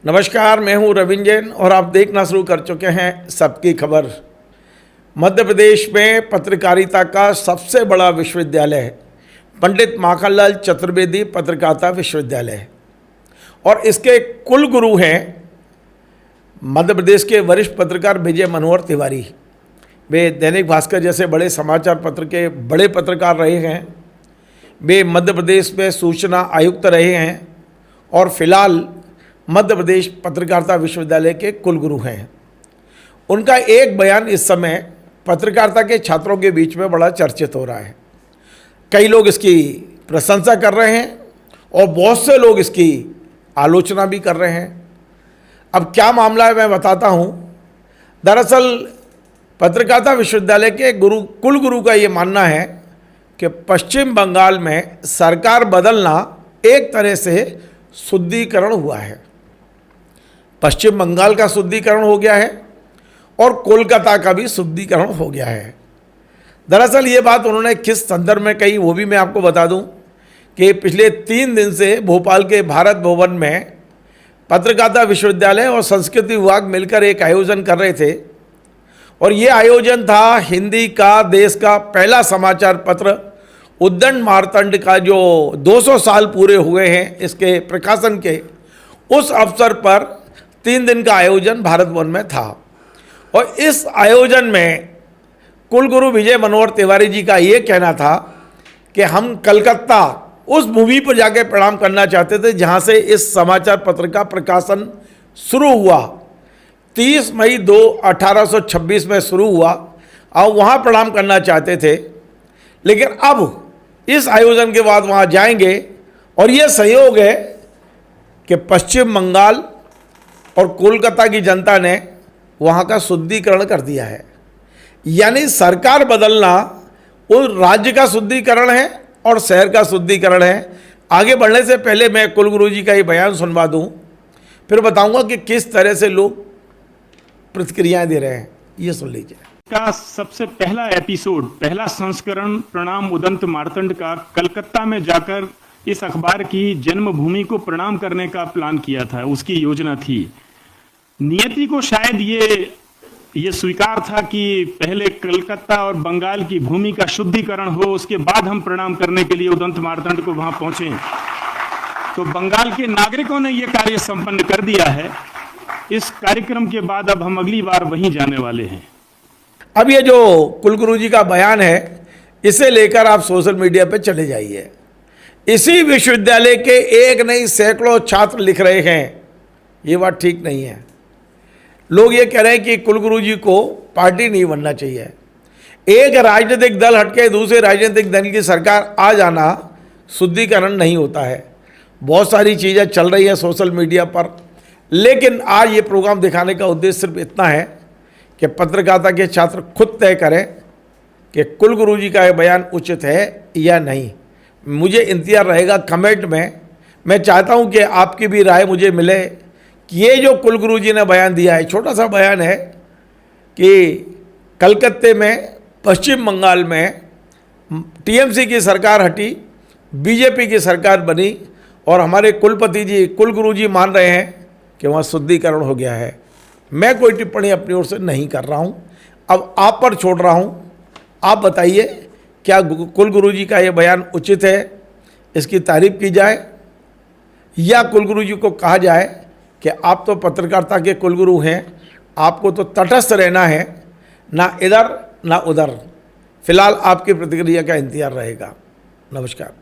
नमस्कार, मैं हूं रविंद्र जैन और आप देखना शुरू कर चुके हैं सबकी खबर। मध्य प्रदेश में पत्रकारिता का सबसे बड़ा विश्वविद्यालय पंडित माखनलाल चतुर्वेदी पत्रकारिता विश्वविद्यालय है और इसके कुलगुरु हैं मध्य प्रदेश के वरिष्ठ पत्रकार विजय मनोहर तिवारी। वे दैनिक भास्कर जैसे बड़े समाचार पत्र के बड़े पत्रकार रहे हैं। वे मध्य प्रदेश में सूचना आयुक्त रहे हैं और फिलहाल मध्य प्रदेश पत्रकारिता विश्वविद्यालय के कुलगुरु हैं। उनका एक बयान इस समय पत्रकारिता के छात्रों के बीच में बड़ा चर्चित हो रहा है। कई लोग इसकी प्रशंसा कर रहे हैं और बहुत से लोग इसकी आलोचना भी कर रहे हैं। अब क्या मामला है मैं बताता हूँ। दरअसल पत्रकारिता विश्वविद्यालय के कुलगुरु का ये मानना है कि पश्चिम बंगाल में सरकार बदलना एक तरह से शुद्धिकरण हुआ है। पश्चिम बंगाल का शुद्धिकरण हो गया है और कोलकाता का भी शुद्धिकरण हो गया है। दरअसल ये बात उन्होंने किस संदर्भ में कही वो भी मैं आपको बता दूं कि पिछले 3 दिन से भोपाल के भारत भवन में पत्रकारिता विश्वविद्यालय और संस्कृति विभाग मिलकर एक आयोजन कर रहे थे और ये आयोजन था हिंदी का देश का पहला समाचार पत्र उद्दंड मार्तंड का जो 200 साल पूरे हुए हैं इसके प्रकाशन के, उस अवसर पर 3 दिन का आयोजन भारत भवन में था। और इस आयोजन में कुलगुरु विजय मनोहर तिवारी जी का ये कहना था कि हम कलकत्ता उस भूमि पर जाके प्रणाम करना चाहते थे जहाँ से इस समाचार पत्र का प्रकाशन शुरू हुआ। 30 मई 1826 में शुरू हुआ और वहाँ प्रणाम करना चाहते थे, लेकिन अब इस आयोजन के बाद वहाँ जाएंगे और ये संयोग है कि पश्चिम बंगाल और कोलकाता की जनता ने वहाँ का शुद्धिकरण कर दिया है। यानी सरकार बदलना उस राज्य का शुद्धिकरण है और शहर का शुद्धिकरण है। आगे बढ़ने से पहले मैं कुलगुरु जी का ये बयान सुनवा दूँ, फिर बताऊँगा कि किस तरह से लोग प्रतिक्रियाएँ दे रहे हैं। ये सुन लीजिए। का सबसे पहला एपिसोड, पहला संस्करण प्रणाम उदंत मार्तंड का कलकत्ता में जाकर इस अखबार की जन्मभूमि को प्रणाम करने का प्लान किया था, उसकी योजना थी। नियति को शायद ये स्वीकार था कि पहले कलकत्ता और बंगाल की भूमि का शुद्धिकरण हो, उसके बाद हम प्रणाम करने के लिए उदंत मार्तंड को वहां पहुंचे। तो बंगाल के नागरिकों ने यह कार्य संपन्न कर दिया है। इस कार्यक्रम के बाद अब हम अगली बार वहीं जाने वाले हैं। अब ये जो कुलगुरु जी का बयान है इसे लेकर आप सोशल मीडिया पे चले जाइए। इसी विश्वविद्यालय के एक नहीं सैकड़ों छात्र लिख रहे हैं ये बात ठीक नहीं है। लोग ये कह रहे हैं कि कुलगुरु जी को पार्टी नहीं बनना चाहिए। एक राजनीतिक दल हटके दूसरे राजनीतिक दल की सरकार आ जाना शुद्धिकरण नहीं होता है। बहुत सारी चीज़ें चल रही है सोशल मीडिया पर, लेकिन आज ये प्रोग्राम दिखाने का उद्देश्य सिर्फ इतना है कि पत्रकारिता के छात्र खुद तय करें कि कुलगुरु जी का ये बयान उचित है या नहीं। मुझे इंतजार रहेगा कमेंट में। मैं चाहता हूं कि आपकी भी राय मुझे मिले कि ये जो कुलगुरु जी ने बयान दिया है, छोटा सा बयान है कि कलकत्ते में पश्चिम बंगाल में टीएमसी की सरकार हटी, बीजेपी की सरकार बनी और हमारे कुलपति जी कुलगुरु जी मान रहे हैं कि वहाँ शुद्धिकरण हो गया है। मैं कोई टिप्पणी अपनी ओर से नहीं कर रहा हूँ, अब आप पर छोड़ रहा हूँ। आप बताइए क्या कुलगुरु जी का ये बयान उचित है, इसकी तारीफ की जाए या कुलगुरु जी को कहा जाए कि आप तो पत्रकारिता के कुलगुरु हैं, आपको तो तटस्थ रहना है, ना इधर ना उधर। फिलहाल आपकी प्रतिक्रिया का इंतजार रहेगा। नमस्कार।